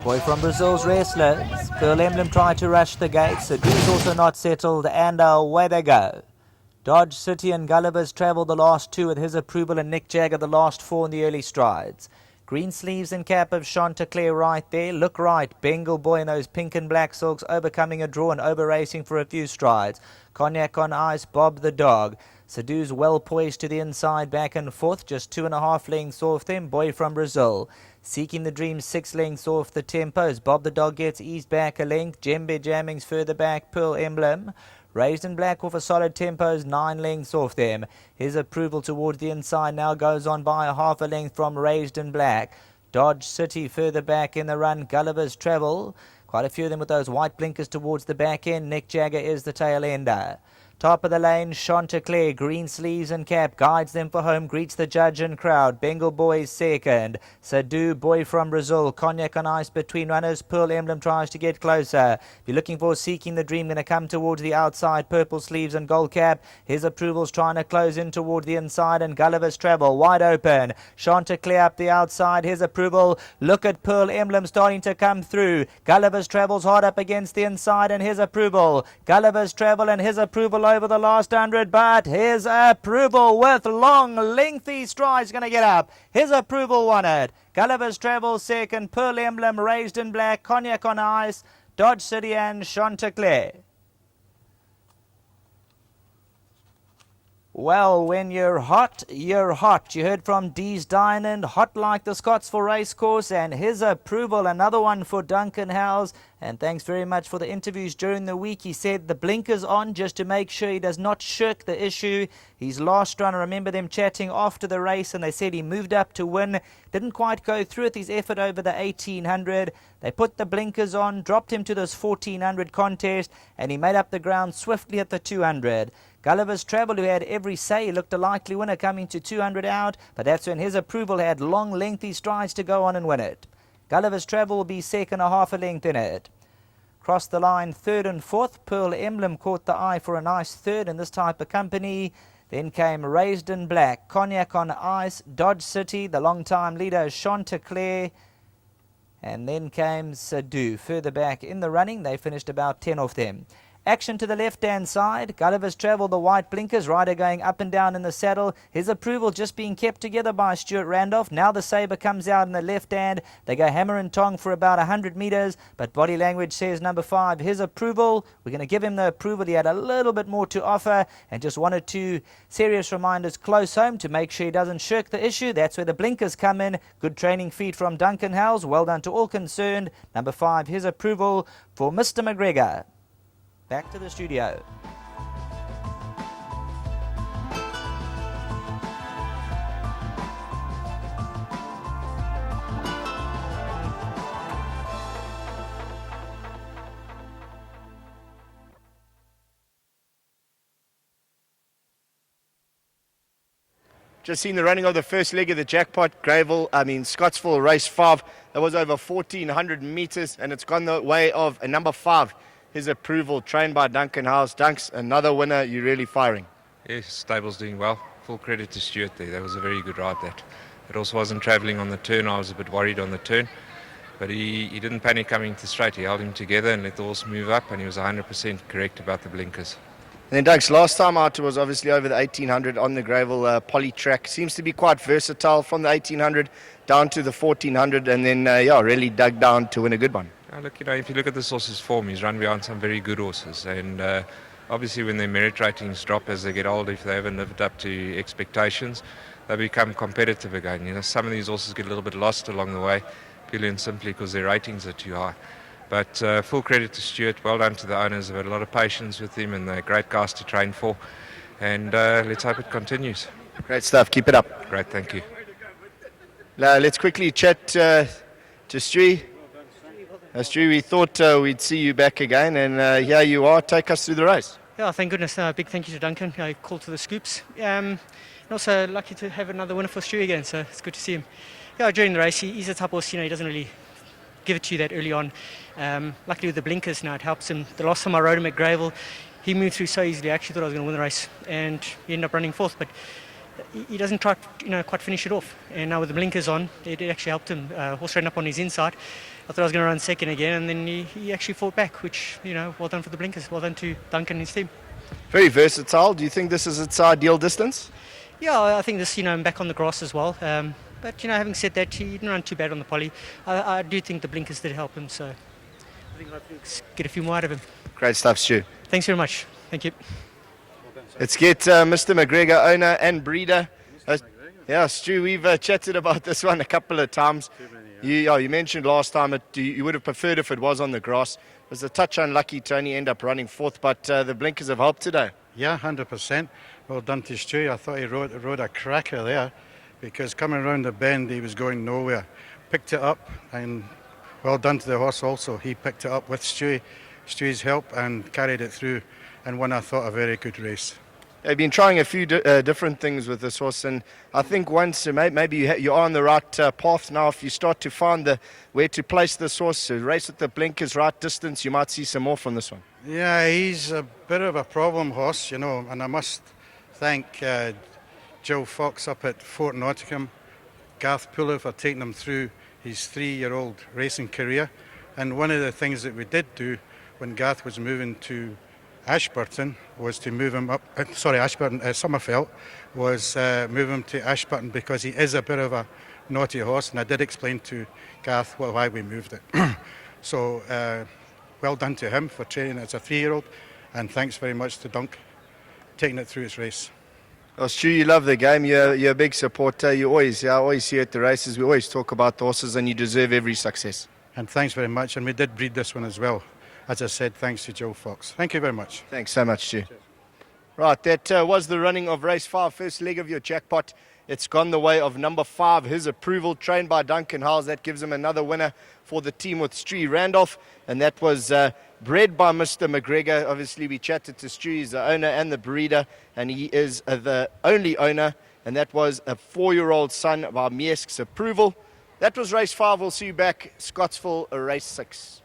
Boy from Brazil's Restless. Pearl Emblem tried to rush the gates. The D's also not settled, and away they go. Dodge City and Gulliver's travelled the last two with his approval, and Nick Jagger the last four in the early strides. Green sleeves and cap of Chanticleer right there. Look right, Bengal Boy in those pink and black silks, overcoming a draw and over racing for a few strides. Cognac on ice, Bob the dog. Sadu's well poised to the inside, back and forth, just 2.5 lengths off them. Boy from Brazil. Seeking the Dream, 6 lengths off the tempos. Bob the dog gets eased back a length. Djembe Jamming's further back. Pearl Emblem. Raised in Black off a solid tempos, 9 lengths off them. His approval towards the inside now goes on by a half a length from Raised in Black. Dodge City further back in the run. Gulliver's Travel. Quite a few of them with those white blinkers towards the back end. Nick Jagger is the tail ender. Top of the lane, Chanticleer, green sleeves and cap, guides them for home, greets the judge and crowd. Bengal Boy second. Sadu, Boy from Brazil, Cognac on ice between runners. Pearl Emblem tries to get closer. If you're looking for Seeking the Dream, going to come towards the outside, purple sleeves and gold cap. His approval's trying to close in toward the inside, and Gulliver's Travel wide open. Chanticleer up the outside, his approval. Look at Pearl Emblem starting to come through. Gulliver's Travel's hard up against the inside, and his approval. Gulliver's Travel and his approval over the last 100, but his approval with long lengthy strides going to get up. His approval won it. Gulliver's Travel second, Pearl Emblem, Raised in Black, Cognac on ice, Dodge City and Chanticleer. Well, when you're hot, you're hot. You heard from Dee's Diamond, hot like the Scottsville racecourse, and his approval, another one for Duncan Howes. And thanks very much for the interviews during the week. He said the blinkers on just to make sure he does not shirk the issue. His last run, I remember them chatting after the race, and they said he moved up to win. Didn't quite go through with his effort over the 1800. They put the blinkers on, dropped him to this 1400 contest, and he made up the ground swiftly at the 200. Gulliver's Travel, who had every say, he looked a likely winner coming to 200 out, but that's when his approval had long, lengthy strides to go on and win it. Gulliver's Travel will be second, a half a length in it. Cross the line, third and fourth. Pearl Emblem caught the eye for a nice third in this type of company. Then came Raised in Black, Cognac on ice, Dodge City, the long-time leader Chanticleer, and then came Sadu. Further back in the running, they finished about 10 off them. Action to the left-hand side. Gulliver's Travel, the white blinkers. Rider going up and down in the saddle. His approval just being kept together by Stuart Randolph. Now the sabre comes out in the left hand. They go hammer and tong for about 100 metres. But body language says number 5. His approval. We're going to give him the approval. He had a little bit more to offer. And just 1 or 2 serious reminders close home to make sure he doesn't shirk the issue. That's where the blinkers come in. Good training feed from Duncan Howes. Well done to all concerned. Number 5. His approval for Mr. McGregor. Back to the studio. Just seen the running of the first leg of the Scottsville race 5. That was over 1,400 meters, and it's gone the way of a number 5. His approval, trained by Duncan Howes. Dunks, another winner. You're really firing. Yes, stable's doing well. Full credit to Stuart there. That was a very good ride. It also wasn't travelling on the turn. I was a bit worried on the turn. But he didn't panic coming to straight. He held him together and let the horse move up, and he was 100% correct about the blinkers. And then Dunks, last time out was obviously over the 1800 on the gravel poly track. Seems to be quite versatile from the 1800 down to the 1400, and then really dug down to win a good one. Look, if you look at this horse's form, he's run behind some very good horses, and obviously when their merit ratings drop as they get older, if they haven't lived up to expectations, they become competitive again. Some of these horses get a little bit lost along the way, purely and simply because their ratings are too high. But full credit to Stuart, well done to the owners. They've had a lot of patience with him, and they're great guys to train for, and let's hope it continues. Great stuff, keep it up. Great, thank you. Let's quickly chat to Stewie. Stewie, we thought we'd see you back again, and here you are. Take us through the race. Yeah, thank goodness. Big thank you to Duncan. Call to the scoops. And also lucky to have another winner for Stewie again, so it's good to see him. Yeah, during the race, he's a type of horse, he doesn't really give it to you that early on. Luckily with the blinkers now, it helps him. The last time I rode him at Gravel, he moved through so easily. I actually thought I was going to win the race, and he ended up running fourth. But he doesn't try, quite finish it off. And now with the blinkers on, it actually helped him. Horse ran up on his inside. I thought I was going to run second again, and then he actually fought back, which, well done for the blinkers. Well done to Duncan and his team. Very versatile. Do you think this is its ideal distance? Yeah, I think this, back on the grass as well. But, having said that, he didn't run too bad on the poly. I do think the blinkers did help him, so I think hopefully we'll get a few more out of him. Great stuff, Stu. Thanks very much. Thank you. Let's get Mr. McGregor, owner and breeder. Yeah, Stu, we've chatted about this one a couple of times. You mentioned last time you would have preferred if it was on the grass. It was a touch unlucky to only end up running fourth, but the blinkers have helped today. Yeah, 100%. Well done to Stu. I thought he rode a cracker there, because coming around the bend he was going nowhere. Picked it up, and well done to the horse also. He picked it up with Stu's help and carried it through and won, I thought, a very good race. They've been trying a few different things with this horse, and I think once maybe you are on the right path now. If you start to find where to place this horse, race with the blinkers, right distance, you might see some more from this one. Yeah, he's a bit of a problem horse, and I must thank Joe Fox up at Fort Nottingham, Garth Puller, for taking him through his 3-year-old racing career. And one of the things that we did do when Garth was moving to Ashburton was to move him up, Somerfeld, was move him to Ashburton, because he is a bit of a naughty horse, and I did explain to Garth why we moved it. So well done to him for training as a 3-year-old, and thanks very much to Dunk taking it through its race. Well, Stu, you love the game. You're a big supporter. I always see you at the races. We always talk about the horses, and you deserve every success. And thanks very much, and we did breed this one as well. As I said, thanks to Joe Fox. Thank you very much. Thanks so much, Stu. Right, that was the running of race 5, first leg of your jackpot. It's gone the way of number 5, His Approval, trained by Duncan Howells. That gives him another winner for the team with Stu Randolph. And that was bred by Mr. McGregor. Obviously, we chatted to Stu. He's the owner and the breeder, and he is the only owner. And that was a 4-year-old son by Miesk's Approval. That was race 5. We'll see you back, Scottsville, race 6.